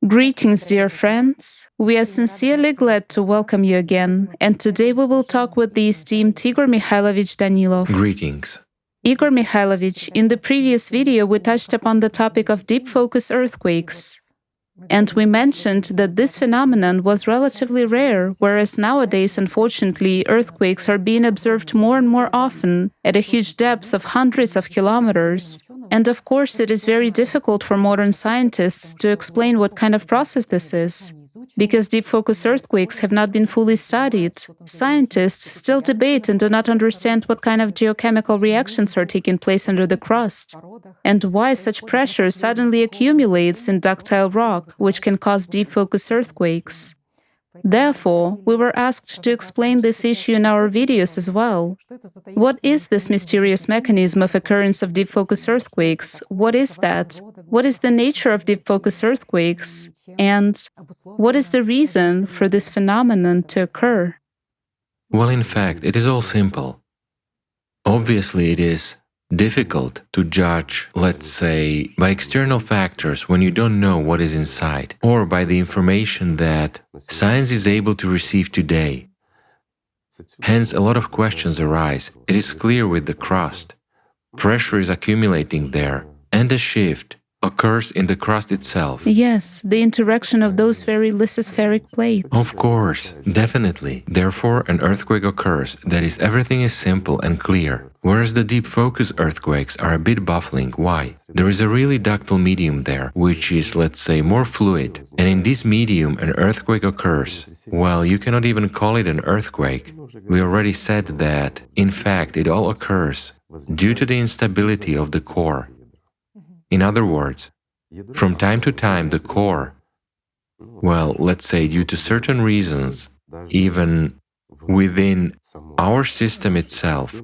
Greetings, dear friends. We are sincerely glad to welcome you again, and today we will talk with the esteemed Igor Mikhailovich Danilov. Greetings. Igor Mikhailovich, in the previous video, we touched upon the topic of deep focus earthquakes. And we mentioned that this phenomenon was relatively rare, whereas nowadays, unfortunately, earthquakes are being observed more and more often at a huge depth of hundreds of kilometers. And of course, it is very difficult for modern scientists to explain what kind of process this is, because deep focus earthquakes have not been fully studied. Scientists still debate and do not understand what kind of geochemical reactions are taking place under the crust, and why such pressure suddenly accumulates in ductile rock, which can cause deep focus earthquakes. Therefore, we were asked to explain this issue in our videos as well. What is this mysterious mechanism of occurrence of deep focus earthquakes? What is that? What is the nature of deep focus earthquakes? And what is the reason for this phenomenon to occur? Well, in fact, it is all simple. Obviously, it is difficult to judge, let's say, by external factors when you don't know what is inside, or by the information that science is able to receive today. Hence, a lot of questions arise. It is clear with the crust. Pressure is accumulating there, and a shift occurs in the crust itself. Yes, the interaction of those very lithospheric plates. Of course, definitely. Therefore, an earthquake occurs. That is, everything is simple and clear. Whereas the deep focus earthquakes are a bit baffling. Why? There is a really ductile medium there, which is, let's say, more fluid. And in this medium, an earthquake occurs. Well, you cannot even call it an earthquake. We already said that, in fact, it all occurs due to the instability of the core. In other words, from time to time the core, well, let's say due to certain reasons, even within our system itself,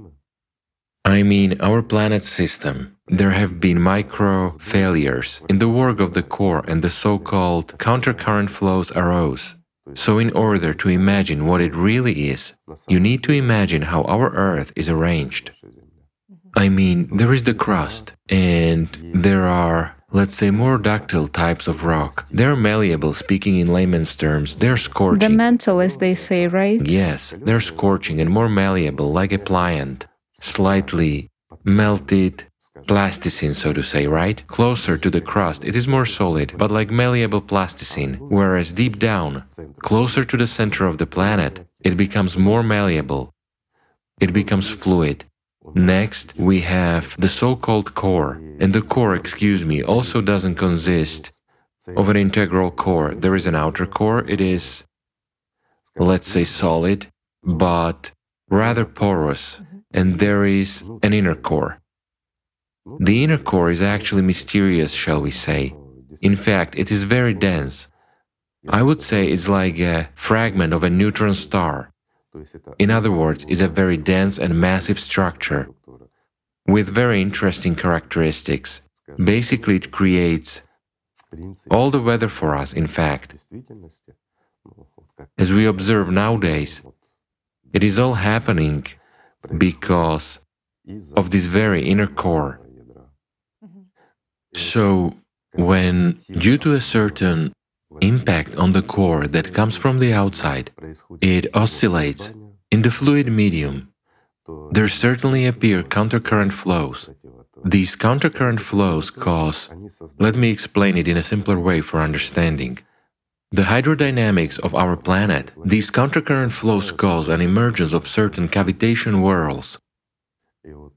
I mean our planet system, there have been micro failures in the work of the core and the so-called countercurrent flows arose. So in order to imagine what it really is, you need to imagine how our Earth is arranged. I mean, there is the crust, and there are, let's say, more ductile types of rock. They're malleable, speaking in layman's terms, they're scorching. The mantle, as they say, right? Yes, they're scorching and more malleable, like a pliant, slightly melted plasticine, so to say, right? Closer to the crust, it is more solid, but like malleable plasticine, whereas deep down, closer to the center of the planet, it becomes more malleable. It becomes fluid. Next, we have the so-called core, and the core, also doesn't consist of an integral core. There is an outer core, it is, let's say, solid, but rather porous, and there is an inner core. The inner core is actually mysterious, shall we say. In fact, it is very dense. I would say it's like a fragment of a neutron star. In other words, is a very dense and massive structure with very interesting characteristics. Basically, it creates all the weather for us, in fact. As we observe nowadays, it is all happening because of this very inner core. So, when, due to a certain impact on the core that comes from the outside, it oscillates in the fluid medium, there certainly appear countercurrent flows. These countercurrent flows cause, let me explain it in a simpler way for understanding. The hydrodynamics of our planet, these countercurrent flows cause an emergence of certain cavitation whirls.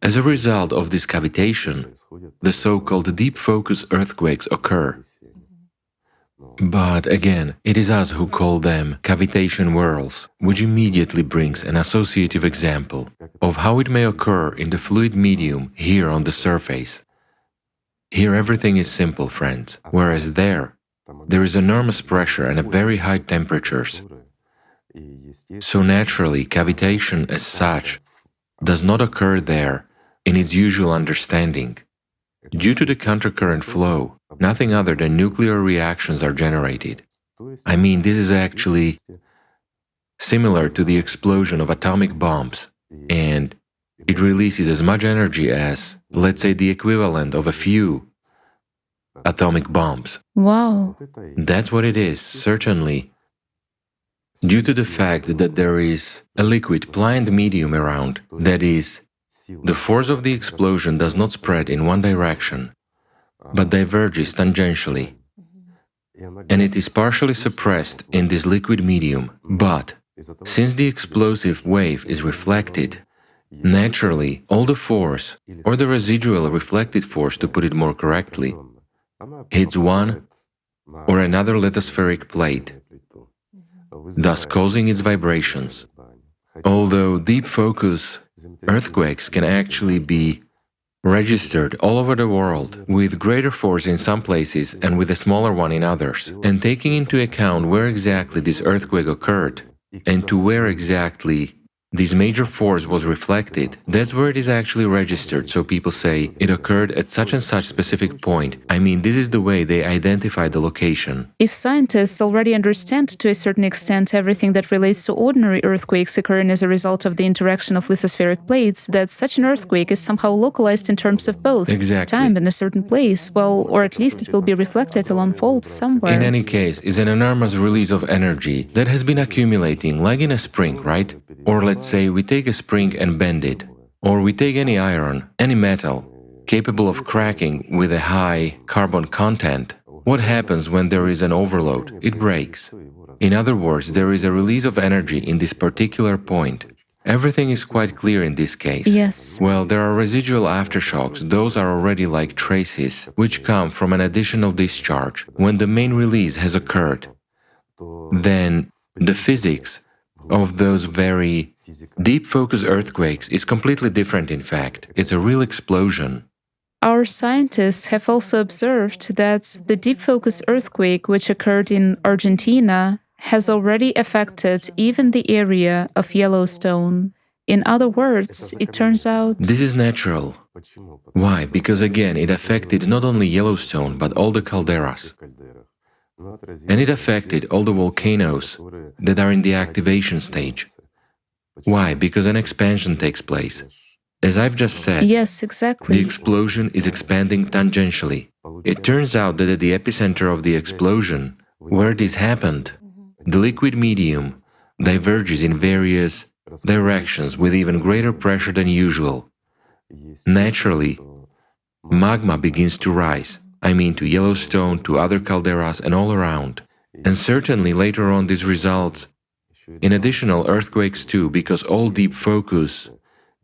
As a result of this cavitation, the so-called deep focus earthquakes occur. But again, it is us who call them cavitation whirls, which immediately brings an associative example of how it may occur in the fluid medium here on the surface. Here everything is simple, friends, whereas there is enormous pressure and very high temperatures. So naturally, cavitation as such does not occur there in its usual understanding. Due to the countercurrent flow, nothing other than nuclear reactions are generated. I mean, this is actually similar to the explosion of atomic bombs, and it releases as much energy as, let's say, the equivalent of a few atomic bombs. Wow. That's what it is, certainly. Due to the fact that there is a liquid pliant medium around, that is, the force of the explosion does not spread in one direction, but diverges tangentially, and it is partially suppressed in this liquid medium. But since the explosive wave is reflected, naturally, all the force, or the residual reflected force to put it more correctly, hits one or another lithospheric plate, thus causing its vibrations. Although deep focus earthquakes can actually be registered all over the world, with greater force in some places and with a smaller one in others, and taking into account where exactly this earthquake occurred and to where exactly this major force was reflected, that's where it is actually registered. So people say it occurred at such and such specific point. I mean, this is the way they identify the location. If scientists already understand to a certain extent everything that relates to ordinary earthquakes occurring as a result of the interaction of lithospheric plates, that such an earthquake is somehow localized in terms of both Exactly. time and a certain place, well, or at least it will be reflected along faults somewhere. In any case, it's an enormous release of energy that has been accumulating, like in a spring, right? Or let's say we take a spring and bend it, or we take any iron, any metal, capable of cracking with a high carbon content. What happens when there is an overload? It breaks. In other words, there is a release of energy in this particular point. Everything is quite clear in this case. Yes. Well, there are residual aftershocks. Those are already like traces, which come from an additional discharge. When the main release has occurred, then the physics of those very deep focus earthquakes is completely different. In fact, it's a real explosion. Our scientists have also observed that the deep focus earthquake, which occurred in Argentina, has already affected even the area of Yellowstone. In other words, it turns out This is natural. Why? Because again, it affected not only Yellowstone, but all the calderas. And it affected all the volcanoes that are in the activation stage. Why? Because an expansion takes place. As I've just said, yes, the exactly. explosion is expanding tangentially. It turns out that at the epicenter of the explosion, where this happened, the liquid medium diverges in various directions with even greater pressure than usual. Naturally, magma begins to rise. I mean, to Yellowstone, to other calderas, and all around. And certainly later on this results in additional earthquakes too, because all deep focus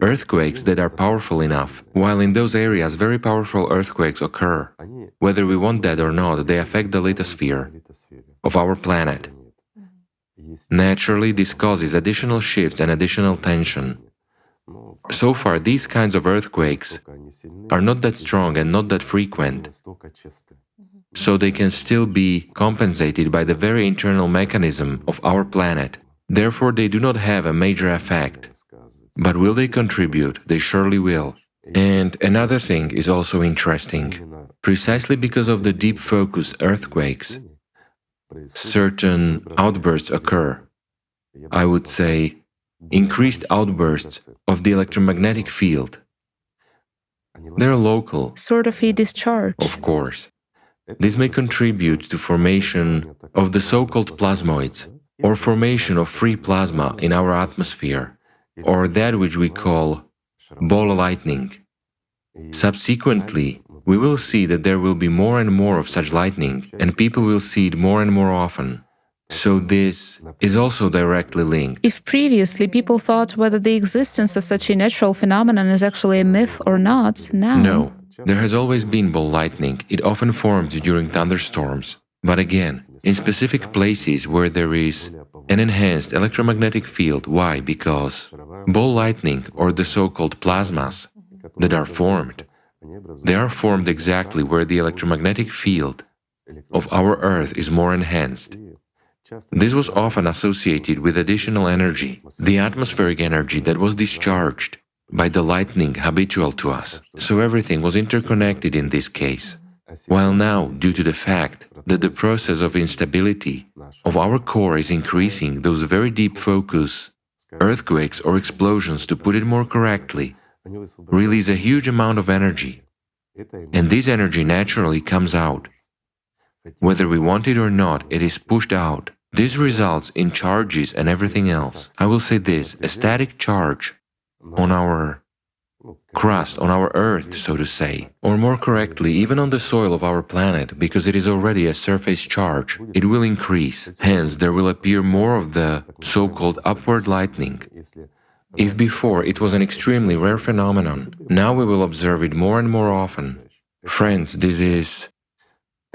earthquakes that are powerful enough, while in those areas very powerful earthquakes occur. Whether we want that or not, they affect the lithosphere of our planet. Naturally, this causes additional shifts and additional tension. So far, these kinds of earthquakes are not that strong and not that frequent, so they can still be compensated by the very internal mechanism of our planet. Therefore, they do not have a major effect. But will they contribute? They surely will. And another thing is also interesting. Precisely because of the deep focus earthquakes, certain outbursts occur. I would say increased outbursts of the electromagnetic field. They're local, Sort of a discharge. of course. This may contribute to formation of the so-called plasmoids, or formation of free plasma in our atmosphere, or that which we call ball lightning. Subsequently, we will see that there will be more and more of such lightning, and people will see it more and more often. So this is also directly linked. If previously people thought whether the existence of such a natural phenomenon is actually a myth or not, now… No, there has always been ball lightning. It often formed during thunderstorms. But again, in specific places where there is an enhanced electromagnetic field. Why? Because ball lightning, or the so-called plasmas that are formed, they are formed exactly where the electromagnetic field of our Earth is more enhanced. This was often associated with additional energy, the atmospheric energy that was discharged by the lightning habitual to us. So everything was interconnected in this case. While now, due to the fact that the process of instability of our core is increasing, those very deep focus earthquakes or explosions, to put it more correctly, release a huge amount of energy. and this energy naturally comes out. Whether we want it or not, it is pushed out. This results in charges and everything else. I will say this, a static charge on our crust, on our Earth, so to say, or more correctly, even on the soil of our planet, because it is already a surface charge, it will increase. Hence, there will appear more of the so-called upward lightning. If before it was an extremely rare phenomenon, now we will observe it more and more often. Friends, this is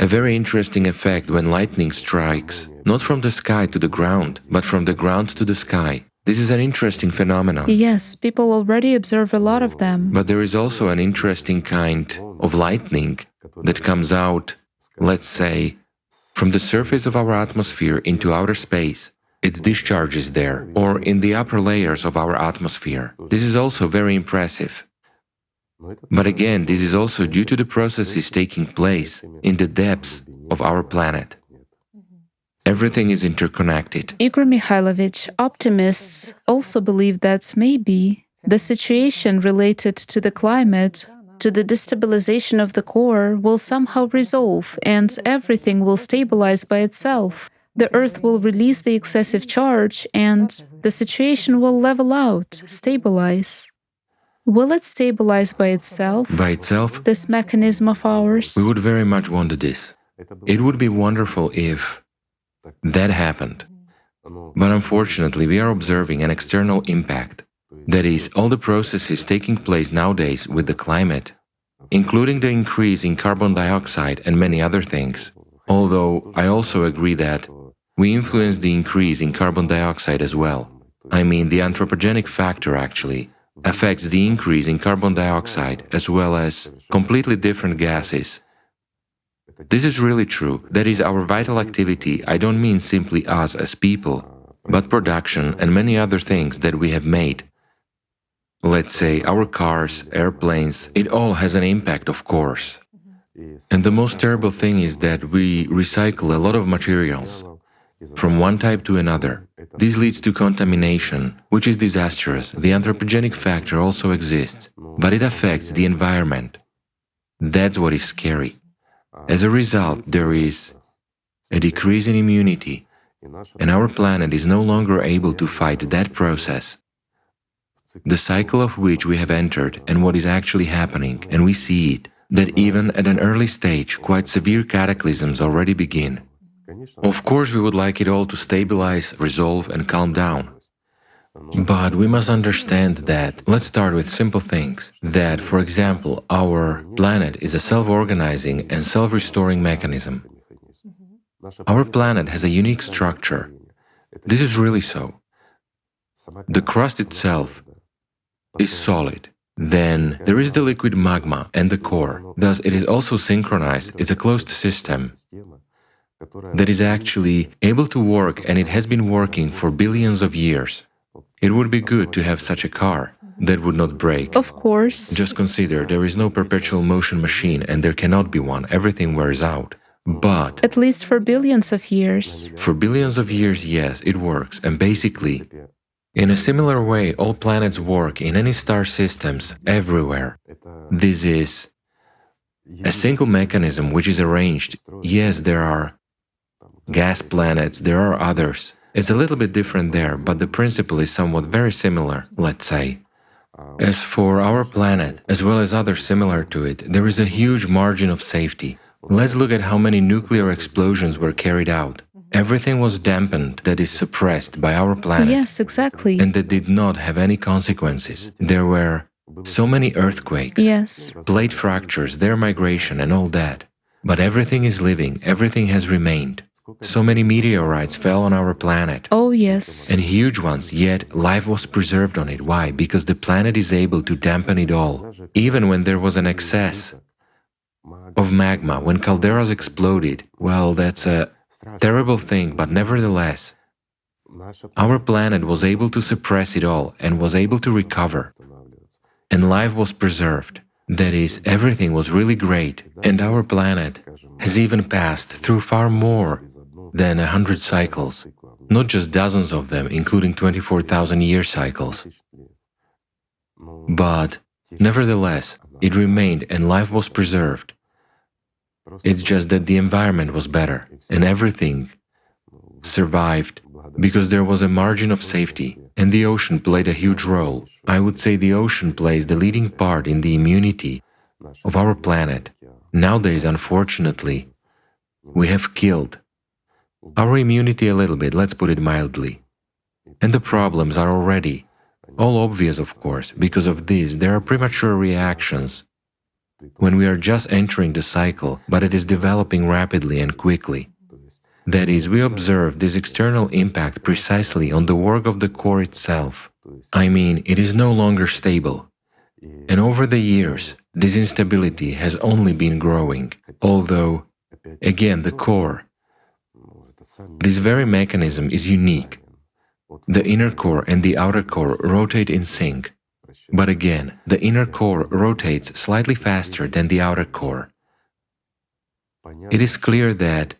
a very interesting effect when lightning strikes, not from the sky to the ground, but from the ground to the sky. This is an interesting phenomenon. Yes, people already observe a lot of them. But there is also an interesting kind of lightning that comes out, let's say, from the surface of our atmosphere into outer space. It discharges there, or in the upper layers of our atmosphere. This is also very impressive. But again, this is also due to the processes taking place in the depths of our planet. Everything is interconnected. Igor Mikhailovich, optimists also believe that maybe the situation related to the climate, to the destabilization of the core, will somehow resolve and everything will stabilize by itself. The Earth will release the excessive charge and the situation will level out, stabilize. Will it stabilize by itself? By itself? This mechanism of ours? We would very much want this. It would be wonderful if that happened. But unfortunately, we are observing an external impact. That is, all the processes taking place nowadays with the climate, including the increase in carbon dioxide and many other things. Although I also agree that we influence the increase in carbon dioxide as well. I mean, the anthropogenic factor actually affects the increase in carbon dioxide as well as completely different gases. This is really true. That is our vital activity. I don't mean simply us as people, but production and many other things that we have made. Let's say our cars, airplanes, it all has an impact, of course. And the most terrible thing is that we recycle a lot of materials from one type to another. This leads to contamination, which is disastrous. The anthropogenic factor also exists, but it affects the environment. That's what is scary. As a result, there is a decrease in immunity, and our planet is no longer able to fight that process, the cycle of which we have entered and what is actually happening, and we see it, that even at an early stage, quite severe cataclysms already begin. Of course, we would like it all to stabilize, resolve, and calm down. But we must understand that, let's start with simple things, that, for example, our planet is a self-organizing and self-restoring mechanism. Our planet has a unique structure. This is really so. The crust itself is solid. Then there is the liquid magma and the core. Thus, it is also synchronized. It's a closed system that is actually able to work, and it has been working for billions of years. It would be good to have such a car that would not break. Of course. Just consider, there is no perpetual motion machine, and there cannot be one. Everything wears out. But at least for billions of years. For billions of years, yes, it works. And basically, in a similar way, all planets work in any star systems, everywhere. This is a single mechanism which is arranged. Yes, there are gas planets, there are others. It's a little bit different there, but the principle is somewhat very similar, let's say. As for our planet, as well as others similar to it, there is a huge margin of safety. Let's look at how many nuclear explosions were carried out. Everything was dampened, that is suppressed by our planet. Yes, exactly. And that did not have any consequences. There were so many earthquakes, yes, plate fractures, their migration and all that. But everything is living, everything has remained. So many meteorites fell on our planet. Oh, yes. And huge ones, yet life was preserved on it. Why? Because the planet is able to dampen it all. Even when there was an excess of magma, when calderas exploded, well, that's a terrible thing, but nevertheless, our planet was able to suppress it all and was able to recover. And life was preserved. That is, everything was really great. And our planet has even passed through far more than 100 cycles, not just dozens of them, including 24,000-year cycles. But nevertheless, It remained and life was preserved. It's just that the environment was better and everything survived because there was a margin of safety, and the ocean played a huge role. I would say the ocean plays the leading part in the immunity of our planet. Nowadays, unfortunately, we have killed our immunity a little bit, let's put it mildly. And the problems are already all obvious, of course. Because of this, there are premature reactions when we are just entering the cycle, but it is developing rapidly and quickly. That is, we observe this external impact precisely on the work of the core itself. I mean, it is no longer stable. And over the years, this instability has only been growing, although, again, the core, this very mechanism is unique. The inner core and the outer core rotate in sync. But again, the inner core rotates slightly faster than the outer core. It is clear that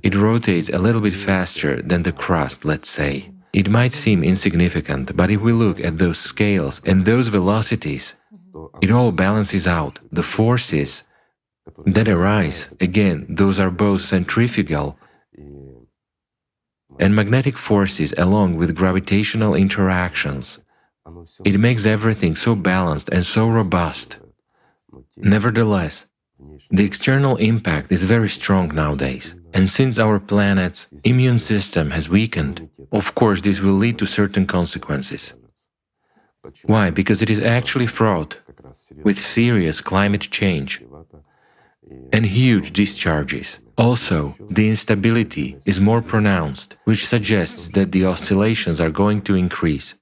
it rotates a little bit faster than the crust, let's say. It might seem insignificant, but if we look at those scales and those velocities, it all balances out. The forces that arise, again, those are both centrifugal and magnetic forces along with gravitational interactions. It makes everything so balanced and so robust. Nevertheless, the external impact is very strong nowadays. And since our planet's immune system has weakened, of course this will lead to certain consequences. Why? Because it is actually fraught with serious climate change and huge discharges. Also, the instability is more pronounced, which suggests that the oscillations are going to increase.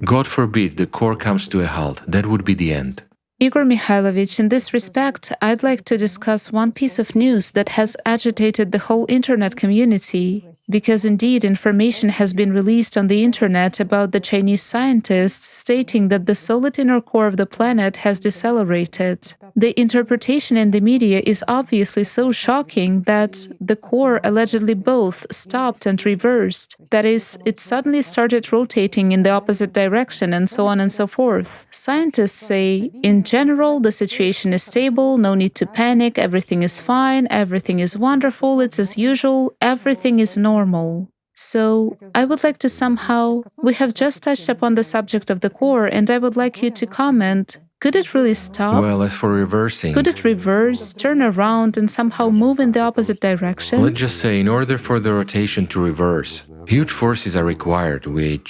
God forbid the core comes to a halt, that would be the end. Igor Mikhailovich, in this respect, I'd like to discuss one piece of news that has agitated the whole internet community, because indeed information has been released on the internet about the Chinese scientists stating that the solid inner core of the planet has decelerated. The interpretation in the media is obviously so shocking that the core allegedly both stopped and reversed. That is, it suddenly started rotating in the opposite direction and so on and so forth. Scientists say, in general, the situation is stable, no need to panic, everything is fine, everything is wonderful, it's as usual, everything is normal. So, I would like to somehow, we have just touched upon the subject of the core, and I would like you to comment, could it really stop? Well, as for reversing, Could it reverse, turn around, and somehow move in the opposite direction? let's just say, in order for the rotation to reverse, huge forces are required, which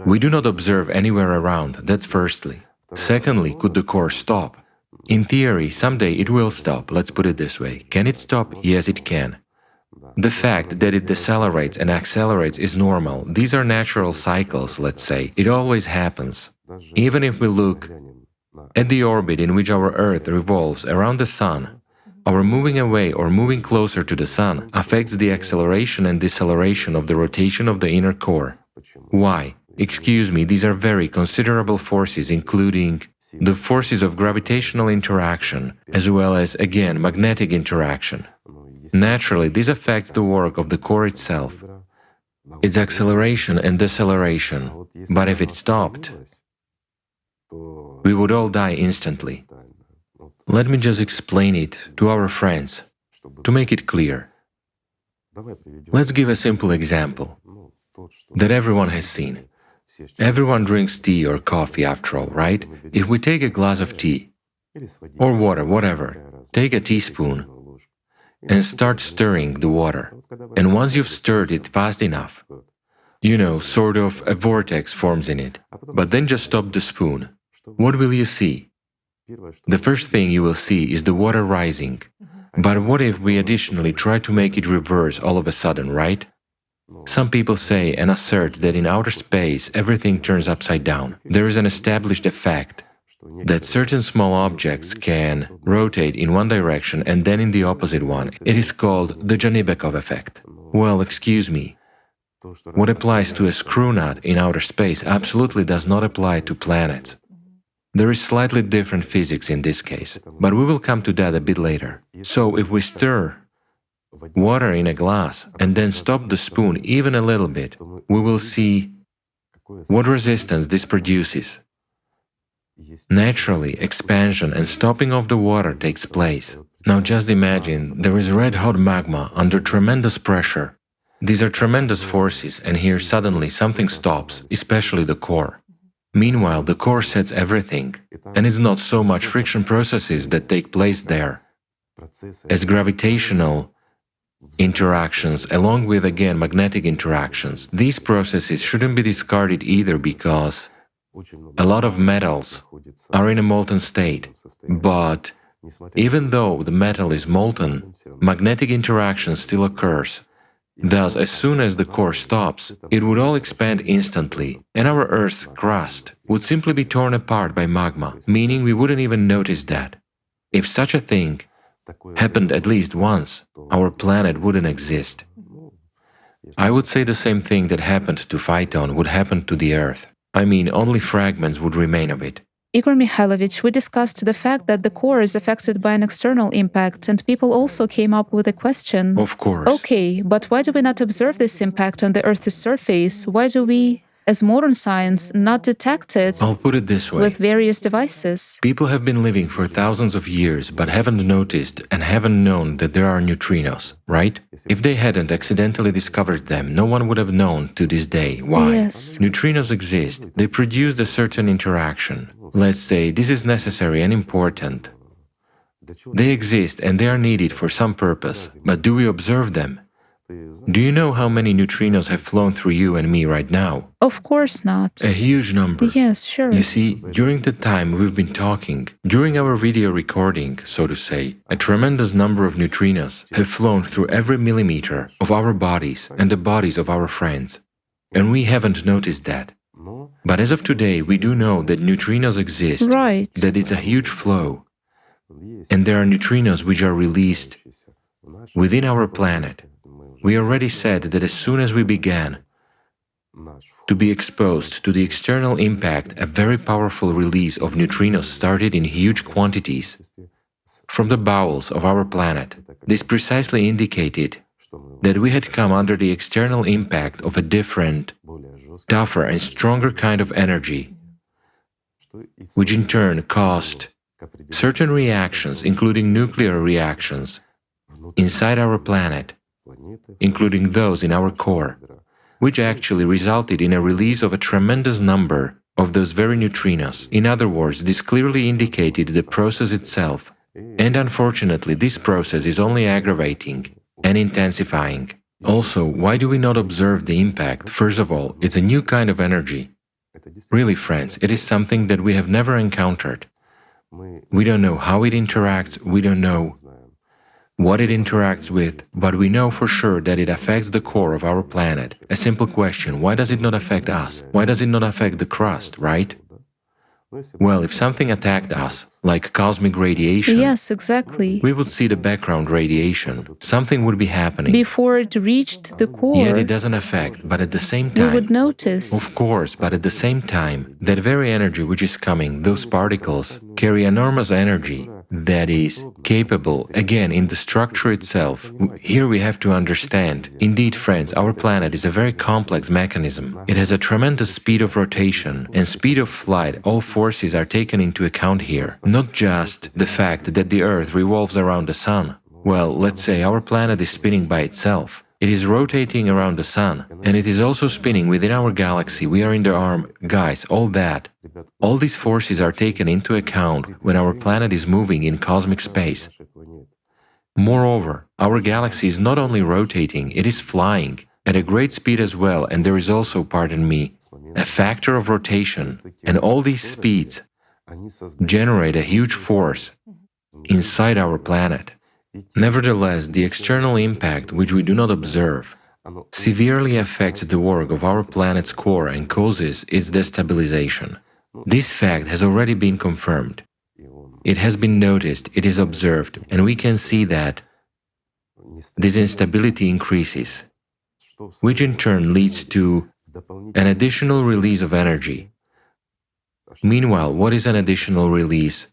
we do not observe anywhere around, that's firstly. Secondly, could the core stop? In theory, someday it will stop, let's put it this way. Can it stop? Yes, it can. The fact that it decelerates and accelerates is normal. These are natural cycles, let's say. It always happens. Even if we look at the orbit in which our Earth revolves around the Sun, our moving away or moving closer to the Sun affects the acceleration and deceleration of the rotation of the inner core. Why? Excuse me, these are very considerable forces, including the forces of gravitational interaction, as well as, again, magnetic interaction. Naturally, this affects the work of the core itself, its acceleration and deceleration. But if it stopped, we would all die instantly. Let me just explain it to our friends, to make it clear. Let's give a simple example that everyone has seen. Everyone drinks tea or coffee after all, right? If we take a glass of tea, or water, whatever, take a teaspoon and start stirring the water. And once you've stirred it fast enough, sort of a vortex forms in it. But then just stop the spoon. What will you see? The first thing you will see is the water rising. But what if we additionally try to make it reverse all of a sudden, right? Some people say and assert that in outer space everything turns upside down. There is an established effect that certain small objects can rotate in one direction and then in the opposite one. It is called the Janibekov effect. Well, excuse me. What applies to a screw nut in outer space absolutely does not apply to planets. There is slightly different physics in this case, but we will come to that a bit later. So if we stir water in a glass and then stop the spoon even a little bit, we will see what resistance this produces. Naturally, expansion and stopping of the water takes place. Now just imagine there is red-hot magma under tremendous pressure. These are tremendous forces, and here suddenly something stops, especially the core. Meanwhile, the core sets everything, and it's not so much friction processes that take place there as gravitational interactions along with again magnetic interactions. These processes shouldn't be discarded either because a lot of metals are in a molten state, but even though the metal is molten, magnetic interaction still occurs. Thus, as soon as the core stops, it would all expand instantly, and our Earth's crust would simply be torn apart by magma, meaning we wouldn't even notice that. If such a thing happened at least once, our planet wouldn't exist. I would say the same thing that happened to Phaeton would happen to the Earth. I mean, only fragments would remain of it. Igor Mikhailovich, we discussed the fact that the core is affected by an external impact, and people also came up with a question. Of course. Okay, but why do we not observe this impact on the Earth's surface? Why do we, as modern science, not detect it I'll put it this way. with various devices? People have been living for thousands of years but haven't noticed and haven't known that there are neutrinos, right? If they hadn't accidentally discovered them, no one would have known to this day. Why? Yes. Neutrinos exist. They produce a certain interaction. Let's say this is necessary and important. They exist and they are needed for some purpose, but do we observe them? Do you know how many neutrinos have flown through you and me right now? Of course not. A huge number. Yes, sure. You see, during the time we've been talking, during our video recording, so to say, a tremendous number of neutrinos have flown through every millimeter of our bodies and the bodies of our friends. And we haven't noticed that. But as of today, we do know that neutrinos exist, Right. that it's a huge flow, and there are neutrinos which are released within our planet. We already said that as soon as we began to be exposed to the external impact, a very powerful release of neutrinos started in huge quantities from the bowels of our planet. This precisely indicated that we had come under the external impact of a different, tougher and stronger kind of energy, which in turn caused certain reactions, including nuclear reactions, inside our planet, including those in our core, which actually resulted in a release of a tremendous number of those very neutrinos. In other words, this clearly indicated the process itself, and unfortunately this process is only aggravating and intensifying. Also, why do we not observe the impact? First of all, it's a new kind of energy. Really, friends, it is something that we have never encountered. We don't know how it interacts, we don't know what it interacts with, but we know for sure that it affects the core of our planet. A simple question, why does it not affect us? Why does it not affect the crust, right? Well, if something attacked us, like cosmic radiation, Yes, exactly. we would see the background radiation. Something would be happening. Before it reached the core, Yet it doesn't affect, but at the same we would time, notice. of course, but at the same time, that very energy which is coming, those particles, carry enormous energy that is capable, again, in the structure itself. Here we have to understand, indeed, friends, our planet is a very complex mechanism. It has a tremendous speed of rotation and speed of flight. All forces are taken into account here, not just the fact that the Earth revolves around the Sun. Well, let's say our planet is spinning by itself. It is rotating around the Sun, and it is also spinning within our galaxy. We are in the arm, guys, all that. All these forces are taken into account when our planet is moving in cosmic space. Moreover, our galaxy is not only rotating, it is flying at a great speed as well, and there is also, pardon me, a factor of rotation, and all these speeds generate a huge force inside our planet. Nevertheless, the external impact, which we do not observe, severely affects the work of our planet's core and causes its destabilization. This fact has already been confirmed. It has been noticed, it is observed, and we can see that this instability increases, which in turn leads to an additional release of energy. Meanwhile, what is an additional release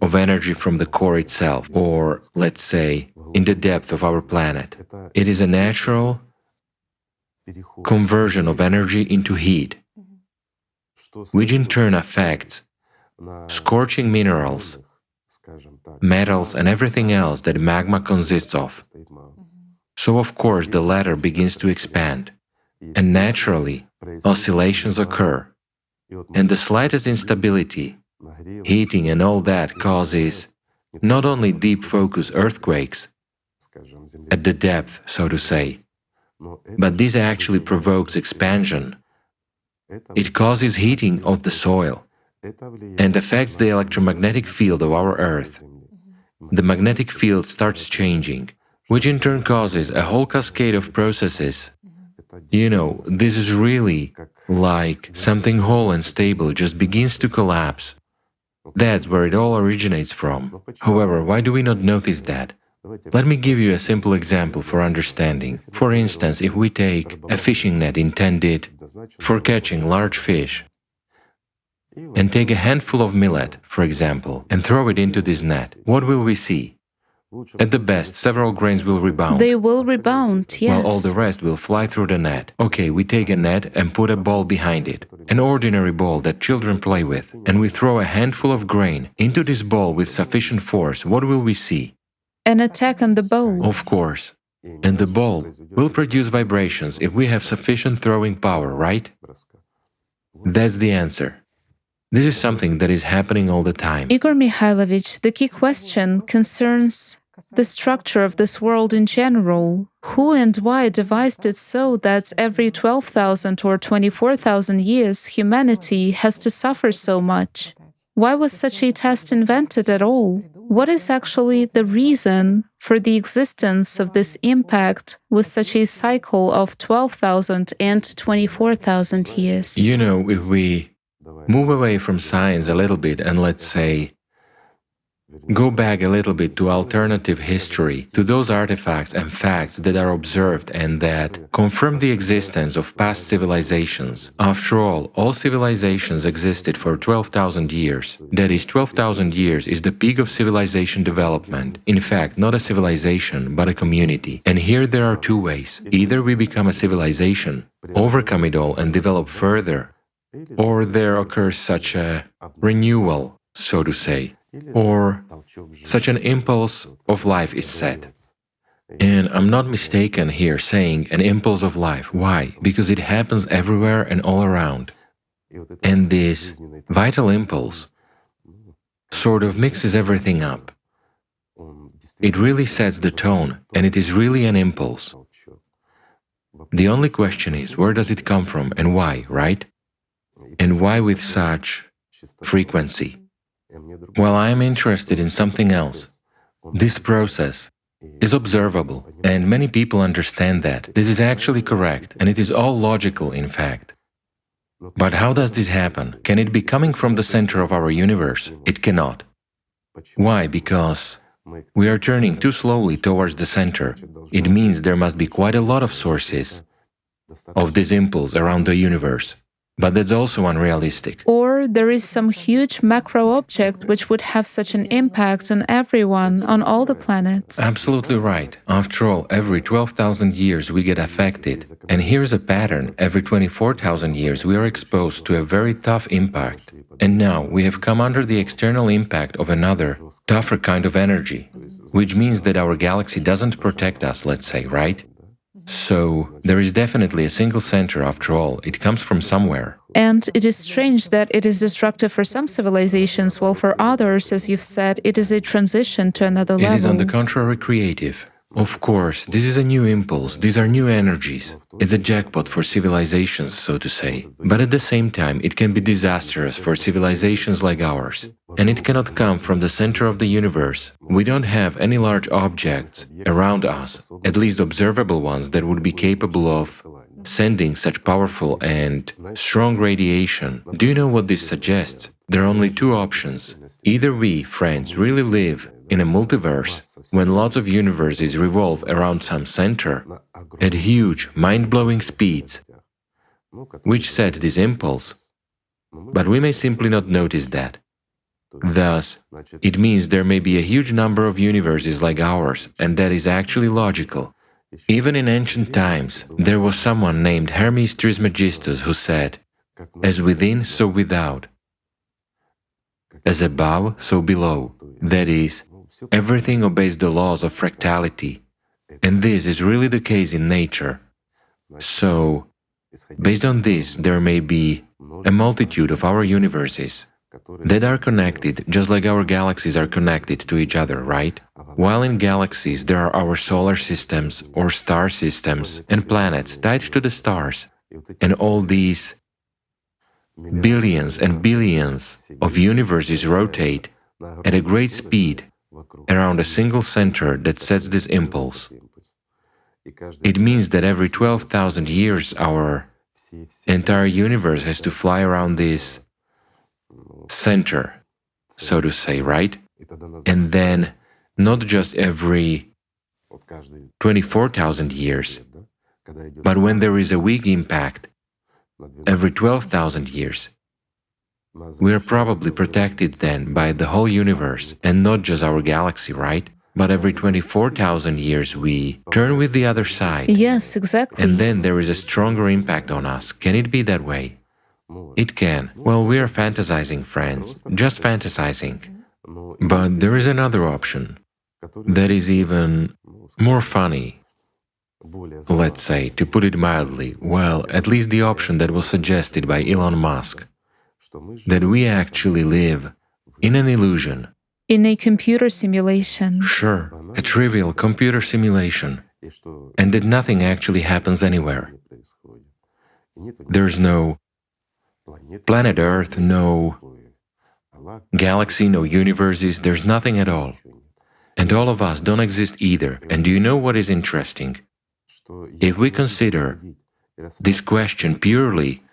of energy from the core itself, or, let's say, in the depth of our planet? It is a natural conversion of energy into heat, which in turn affects scorching minerals, metals, and everything else that magma consists of. So, of course, the latter begins to expand, and naturally, oscillations occur. And the slightest instability, heating, and all that causes not only deep focus earthquakes at the depth, so to say, but this actually provokes expansion. It causes heating of the soil and affects the electromagnetic field of our Earth. The magnetic field starts changing, which in turn causes a whole cascade of processes. You know, this is really like something whole and stable just begins to collapse. That's where it all originates from. However, why do we not notice that? Let me give you a simple example for understanding. For instance, if we take a fishing net intended for catching large fish, and take a handful of millet, for example, and throw it into this net, what will we see? At the best, several grains will rebound. They will rebound, yes. While all the rest will fly through the net. Okay, we take a net and put a ball behind it, an ordinary ball that children play with, and we throw a handful of grain into this ball with sufficient force. What will we see? An attack on the ball. Of course. And the ball will produce vibrations if we have sufficient throwing power, right? That's the answer. This is something that is happening all the time. Igor Mikhailovich, the key question concerns the structure of this world in general. Who and why devised it so that every 12,000 or 24,000 years humanity has to suffer so much? Why was such a test invented at all? What is actually the reason for the existence of this impact with such a cycle of 12,000 and 24,000 years? You know, if we move away from science a little bit and let's say, go back a little bit to alternative history, to those artifacts and facts that are observed and that confirm the existence of past civilizations. After all civilizations existed for 12,000 years. That is, 12,000 years is the peak of civilization development. In fact, not a civilization, but a community. And here there are two ways. Either we become a civilization, overcome it all and develop further, or there occurs such a renewal, so to say, or such an impulse of life is set. And I'm not mistaken here saying an impulse of life. Why? Because it happens everywhere and all around. And this vital impulse sort of mixes everything up. It really sets the tone, and it is really an impulse. The only question is, where does it come from and why, right? And why with such frequency? Well, I am interested in something else. This process is observable, and many people understand that. This is actually correct, and it is all logical, in fact. But how does this happen? Can it be coming from the center of our universe? It cannot. Why? Because we are turning too slowly towards the center. It means there must be quite a lot of sources of this impulse around the universe. But that's also unrealistic. Or there is some huge macro object which would have such an impact on everyone, on all the planets. Absolutely right. After all, every 12,000 years we get affected. And here's a pattern. Every 24,000 years we are exposed to a very tough impact. And now we have come under the external impact of another, tougher kind of energy, which means that our galaxy doesn't protect us, let's say, right? So, there is definitely a single center after all, it comes from somewhere. And it is strange that it is destructive for some civilizations, while for others, as you've said, it is a transition to another level. It is on the contrary creative. Of course, this is a new impulse, these are new energies. It's a jackpot for civilizations, so to say. But at the same time, it can be disastrous for civilizations like ours. And it cannot come from the center of the universe. We don't have any large objects around us, at least observable ones, that would be capable of sending such powerful and strong radiation. Do you know what this suggests? There are only two options. Either we, friends, really live in a multiverse when lots of universes revolve around some center at huge, mind-blowing speeds, which set this impulse, but we may simply not notice that. Thus, it means there may be a huge number of universes like ours, and that is actually logical. Even in ancient times, there was someone named Hermes Trismegistus who said, "As within, so without." as above, so below. That is, everything obeys the laws of fractality. And this is really the case in nature. So, based on this, there may be a multitude of our universes that are connected just like our galaxies are connected to each other, right? While in galaxies there are our solar systems or star systems and planets tied to the stars, and all these billions and billions of universes rotate at a great speed around a single center that sets this impulse. It means that every 12,000 years our entire universe has to fly around this center, so to say, right? And then not just every 24,000 years, but when there is a weak impact, every 12,000 years. We are probably protected then by the whole universe and not just our galaxy, right? But every 24,000 years we turn with the other side. Yes, exactly. And then there is a stronger impact on us. Can it be that way? It can. Well, we are fantasizing, friends, just fantasizing. But there is another option that is even more funny. Let's say, to put it mildly, well, at least the option that was suggested by Elon Musk, that we actually live in an illusion. In a computer simulation. Sure, a trivial computer simulation, and that nothing actually happens anywhere. There's no planet Earth, no galaxy, no universes, there's nothing at all. And all of us don't exist either. And do you know what is interesting? If we consider this question purely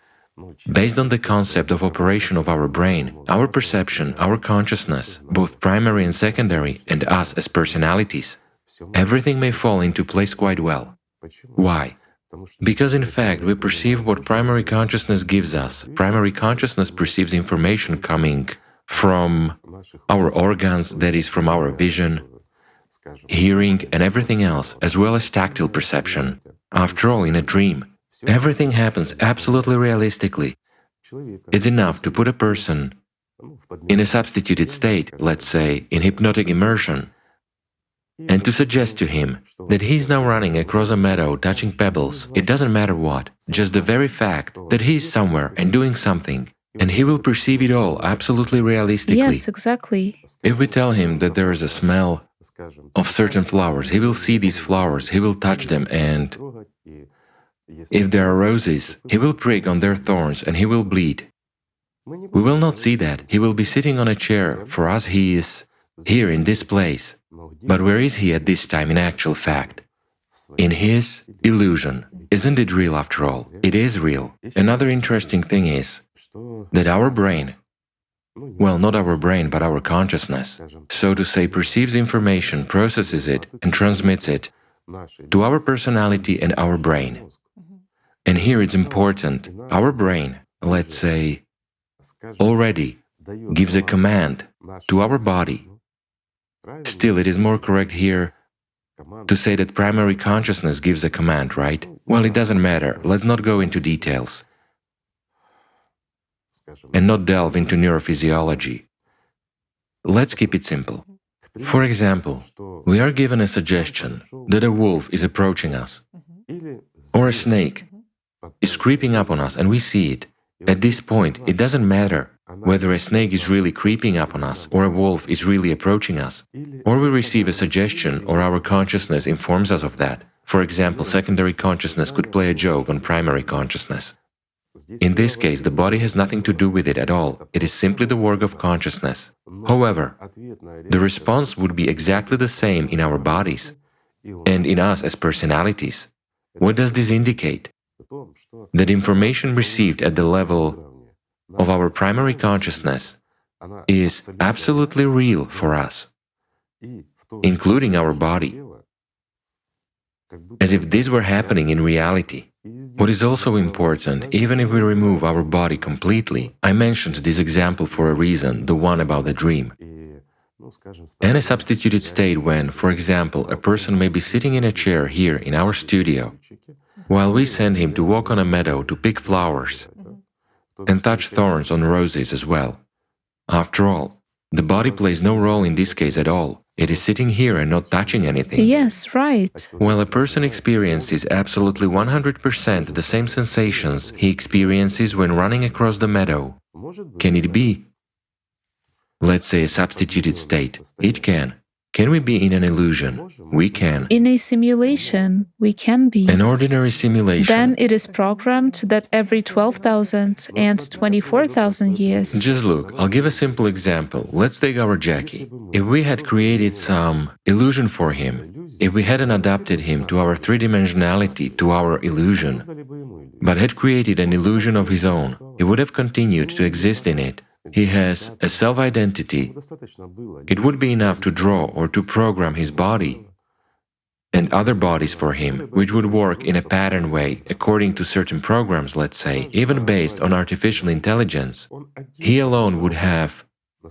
based on the concept of operation of our brain, our perception, our consciousness, both primary and secondary, and us as personalities, everything may fall into place quite well. Why? Because in fact, we perceive what primary consciousness gives us. Primary consciousness perceives information coming from our organs, that is, from our vision, hearing, and everything else, as well as tactile perception. After all, in a dream, everything happens absolutely realistically. It's enough to put a person in a substituted state, let's say, in hypnotic immersion, and to suggest to him that he's now running across a meadow touching pebbles, it doesn't matter what, just the very fact that he's somewhere and doing something, and he will perceive it all absolutely realistically. Yes, exactly. If we tell him that there is a smell of certain flowers, he will see these flowers, he will touch them, and if there are roses, he will prick on their thorns and he will bleed. We will not see that. He will be sitting on a chair. For us, he is here in this place. But where is he at this time in actual fact? In his illusion. Isn't it real after all? It is real. Another interesting thing is that our brain, well, not our brain, but our consciousness, so to say, perceives information, processes it, and transmits it to our personality and our brain. And here it's important, our brain, let's say, already gives a command to our body. Still, it is more correct here to say that primary consciousness gives a command, right? Well, it doesn't matter, let's not go into details and not delve into neurophysiology. Let's keep it simple. For example, we are given a suggestion that a wolf is approaching us, or a snake is creeping up on us and we see it. At this point, it doesn't matter whether a snake is really creeping up on us or a wolf is really approaching us, or we receive a suggestion or our consciousness informs us of that. For example, secondary consciousness could play a joke on primary consciousness. In this case, the body has nothing to do with it at all, it is simply the work of consciousness. However, the response would be exactly the same in our bodies and in us as personalities. What does this indicate? That information received at the level of our primary consciousness is absolutely real for us, including our body, as if this were happening in reality. What is also important, even if we remove our body completely, I mentioned this example for a reason, the one about the dream, and a substituted state when, for example, a person may be sitting in a chair here in our studio, while we send him to walk on a meadow to pick flowers and touch thorns on roses as well. After all, The body plays no role in this case at all. It is sitting here and not touching anything. Yes, right. While a person experiences absolutely 100% the same sensations he experiences when running across the meadow. Can it be, let's say, a substituted state? It can. Can we be in an illusion? We can. In a simulation, we can be. An ordinary simulation. Then it is programmed that every 12,000 and 24,000 years. Just look, I'll give a simple example. Let's take our Jackie. If we had created some illusion for him, if we hadn't adapted him to our three-dimensionality, to our illusion, but had created an illusion of his own, he would have continued to exist in it. He has a self-identity. It would be enough to draw or to program his body and other bodies for him, which would work in a pattern way according to certain programs, let's say, even based on artificial intelligence. He alone would have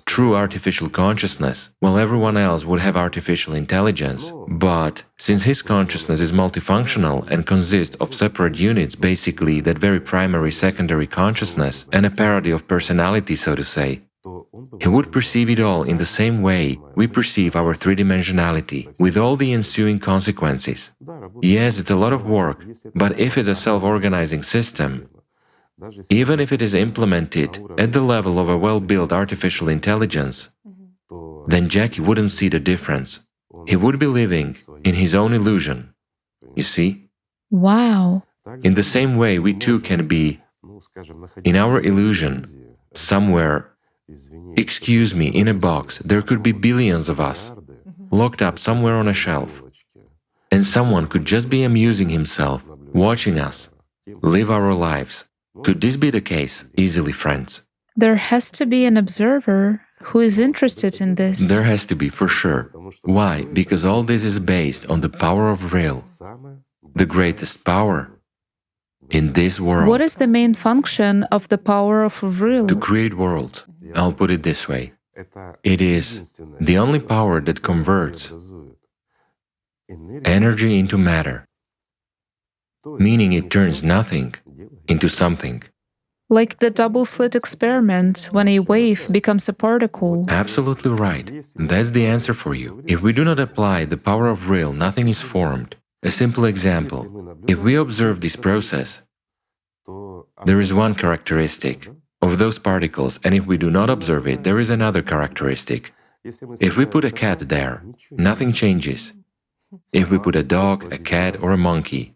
true artificial consciousness, while everyone else would have artificial intelligence. But since his consciousness is multifunctional and consists of separate units, basically that very primary secondary consciousness and a parody of personality, so to say, he would perceive it all in the same way we perceive our three-dimensionality, with all the ensuing consequences. Yes, it's a lot of work, but if it's a self-organizing system, even if it is implemented at the level of a well-built artificial intelligence, then Jackie wouldn't see the difference. He would be living in his own illusion. You see? Wow. In the same way, we too can be in our illusion, somewhere, excuse me, in a box. There could be billions of us, locked up somewhere on a shelf. And someone could just be amusing himself, watching us, live our lives. Could this be the case? Easily, friends. There has to be an observer who is interested in this. There has to be, for sure. Why? Because all this is based on the power of Vril, the greatest power in this world. What is the main function of the power of Vril? To create worlds. I'll put it this way. It is the only power that converts energy into matter, meaning it turns nothing into something. Like the double-slit experiment, when a wave becomes a particle. Absolutely right. That's the answer for you. If we do not apply the power of Vril, nothing is formed. A simple example. If we observe this process, there is one characteristic of those particles, and if we do not observe it, there is another characteristic. If we put a cat there, nothing changes. If we put a dog, a cat, or a monkey,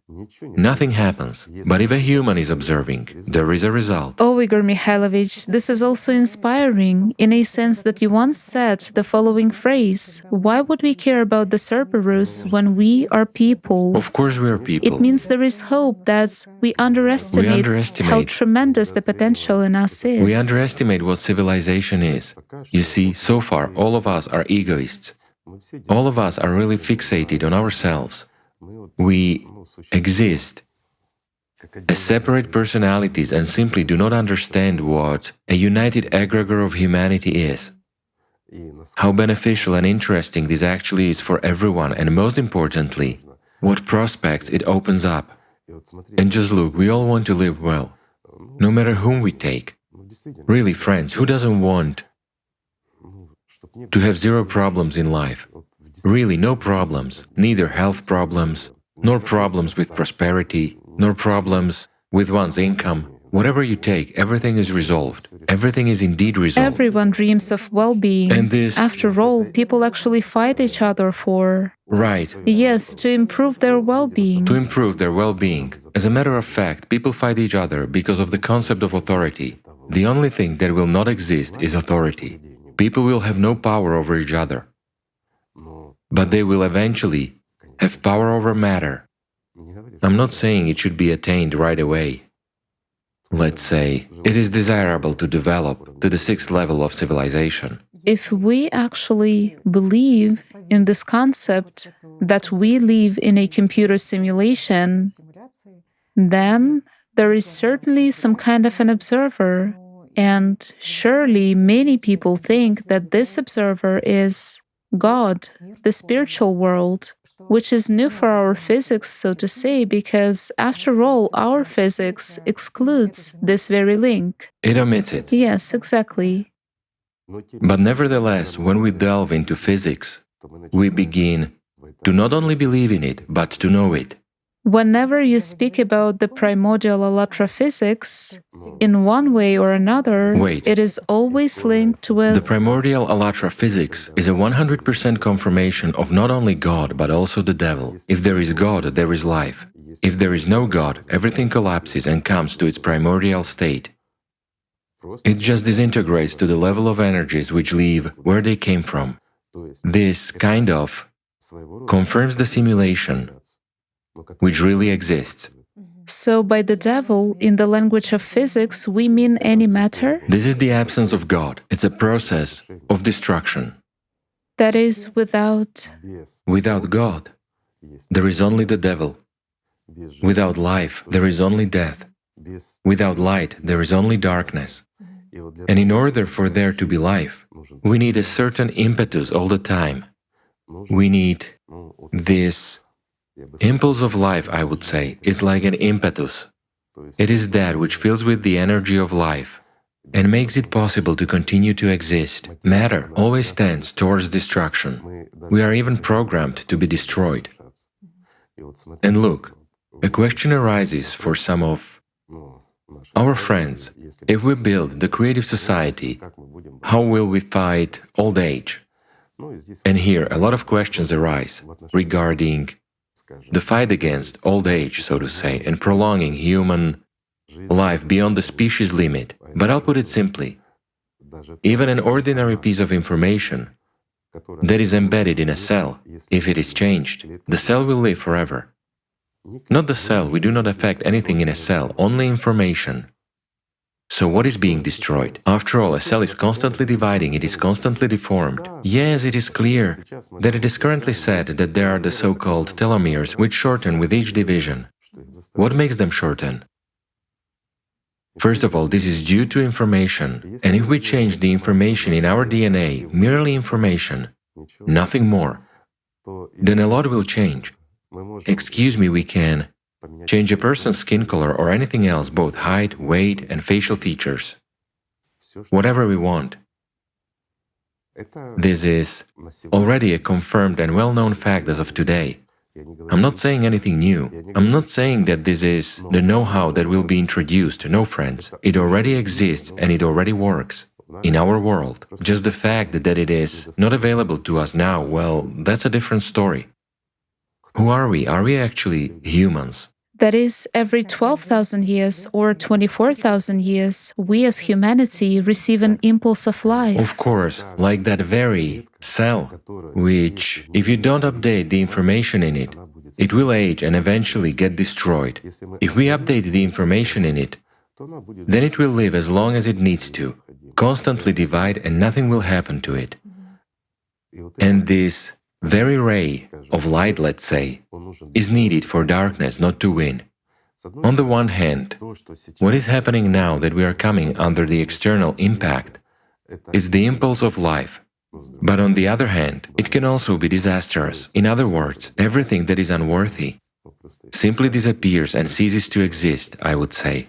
nothing happens. But if a human is observing, there is a result. Oh, Igor Mikhailovich, this is also inspiring, in a sense that you once said the following phrase: why would we care about the Cerberus when we are people? Of course we are people. It means there is hope that we underestimate how tremendous the potential in us is. We underestimate what civilization is. You see, so far, all of us are egoists. All of us are really fixated on ourselves. We exist as separate personalities and simply do not understand what a united egregore of humanity is. How beneficial and interesting this actually is for everyone, and most importantly, what prospects it opens up. And just look, we all want to live well, no matter whom we take. Really, friends, who doesn't want to have zero problems in life? Really, no problems, neither health problems, nor problems with prosperity, nor problems with one's income. Whatever you take, everything is resolved. Everything is indeed resolved. Everyone dreams of well-being. And this... After all, people actually fight each other for... Right. Yes, to improve their well-being. To improve their well-being. As a matter of fact, people fight each other because of the concept of authority. The only thing that will not exist is authority. People will have no power over each other. But they will eventually have power over matter. I'm not saying it should be attained right away. Let's say it is desirable to develop to the 6th level of civilization. If we actually believe in this concept that we live in a computer simulation, then there is certainly some kind of an observer. And surely many people think that this observer is God, the spiritual world, which is new for our physics, so to say, because after all, our physics excludes this very link. It omits it. Yes, exactly. But nevertheless, when we delve into physics, we begin to not only believe in it, but to know it. Whenever you speak about the primordial allotrophysics, in one way or another, Wait. it is always linked The with primordial Allatra physics is a 100% confirmation of not only God, but also the devil. If there is God, there is life. If there is no God, everything collapses and comes to its primordial state. It just disintegrates to the level of energies which leave where they came from. This kind of confirms the simulation which really exists. So, by the devil, in the language of physics, we mean any matter This is the absence of God. It's a process of destruction. that is without. Without God, there is only the devil. Without life, there is only death. Without light, there is only darkness. And in order for there to be life, we need a certain impetus all the time. We need this impulse of life, I would say, is like an impetus. It is that which fills with the energy of life and makes it possible to continue to exist. Matter always tends towards destruction. We are even programmed to be destroyed. And look, a question arises for some of our friends. If we build the creative society, how will we fight old age? And here a lot of questions arise regarding the fight against old age, so to say, and prolonging human life beyond the species limit. But I'll put it simply, even an ordinary piece of information that is embedded in a cell, if it is changed, the cell will live forever. Not the cell, we do not affect anything in a cell, only information. So what is being destroyed? After all, a cell is constantly dividing, it is constantly deformed. Yes, it is clear that it is currently said that there are the so-called telomeres which shorten with each division. What makes them shorten? First of all, this is due to information, and if we change the information in our DNA, merely information, nothing more, then a lot will change. Excuse me, we can change a person's skin color or anything else, both height, weight, and facial features. Whatever we want. This is already a confirmed and well-known fact as of today. I'm not saying anything new. I'm not saying that this is the know-how that will be introduced. No, friends. It already exists and it already works in our world. Just the fact that it is not available to us now, well, that's a different story. Who are we? Are we actually humans? That is, every 12,000 years or 24,000 years, we as humanity receive an impulse of life. Of course, like that very cell, which, if you don't update the information in it, it will age and eventually get destroyed. If we update the information in it, then it will live as long as it needs to, constantly divide and nothing will happen to it. And this very ray of light, let's say, is needed for darkness not to win. On the one hand, what is happening now that we are coming under the external impact is the impulse of life. But on the other hand, it can also be disastrous. In other words, everything that is unworthy simply disappears and ceases to exist, I would say.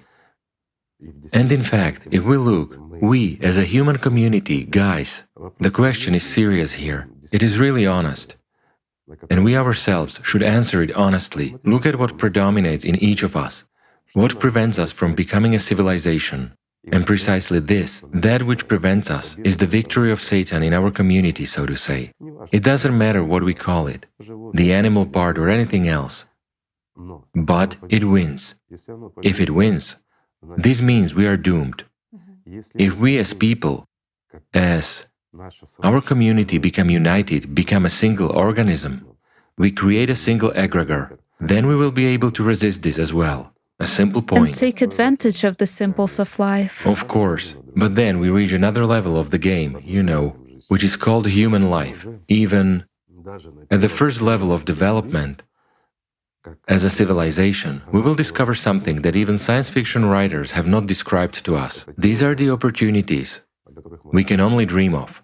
And in fact, if we look, we as a human community, guys, the question is serious here. It is really honest. And we ourselves should answer it honestly. Look at what predominates in each of us. What prevents us from becoming a civilization? And precisely this, that which prevents us, is the victory of Satan in our community, so to say. It doesn't matter what we call it, the animal part or anything else. But it wins. If it wins, this means we are doomed. If we as people, as our community become united, become a single organism, we create a single egregor, then we will be able to resist this as well. A simple And point. take advantage of the impulse of life. Of course, but then we reach another level of the game, you know, which is called human life. Even at the first level of development, as a civilization, we will discover something that even science fiction writers have not described to us. These are the opportunities we can only dream of.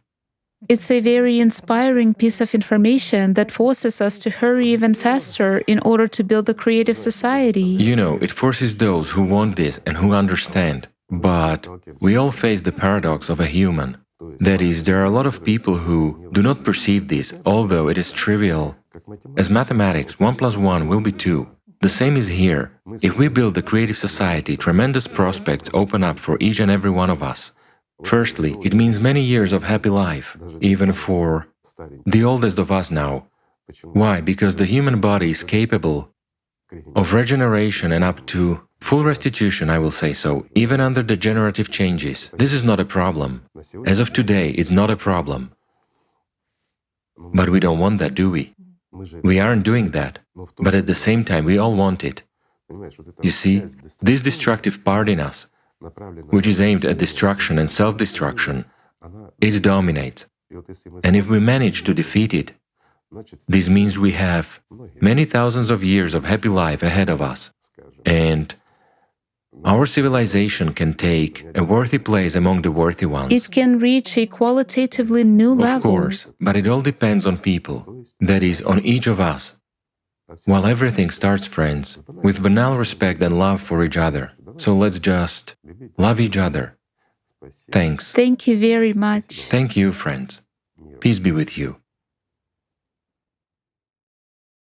It's a very inspiring piece of information that forces us to hurry even faster in order to build a creative society. You know, it forces those who want this and who understand. But we all face the paradox of a human. That is, there are a lot of people who do not perceive this, although it is trivial. As mathematics, 1 plus 1 will be 2. The same is here. If we build a creative society, tremendous prospects open up for each and every one of us. Firstly, it means many years of happy life, even for the oldest of us now. Why? Because the human body is capable of regeneration and up to full restitution, I will say so, even under degenerative changes. This is not a problem. As of today, it's not a problem. But we don't want that, do we? We aren't doing that. But at the same time, we all want it. You see, this destructive part in us, which is aimed at destruction and self-destruction, it dominates. And if we manage to defeat it, this means we have many thousands of years of happy life ahead of us, and our civilization can take a worthy place among the worthy ones. It can reach a qualitatively new level. Of course, but it all depends on people, that is, on each of us. While everything starts, friends, with banal respect and love for each other. So let's just love each other. Thanks. Thank you very much. Thank you, friends. Peace be with you.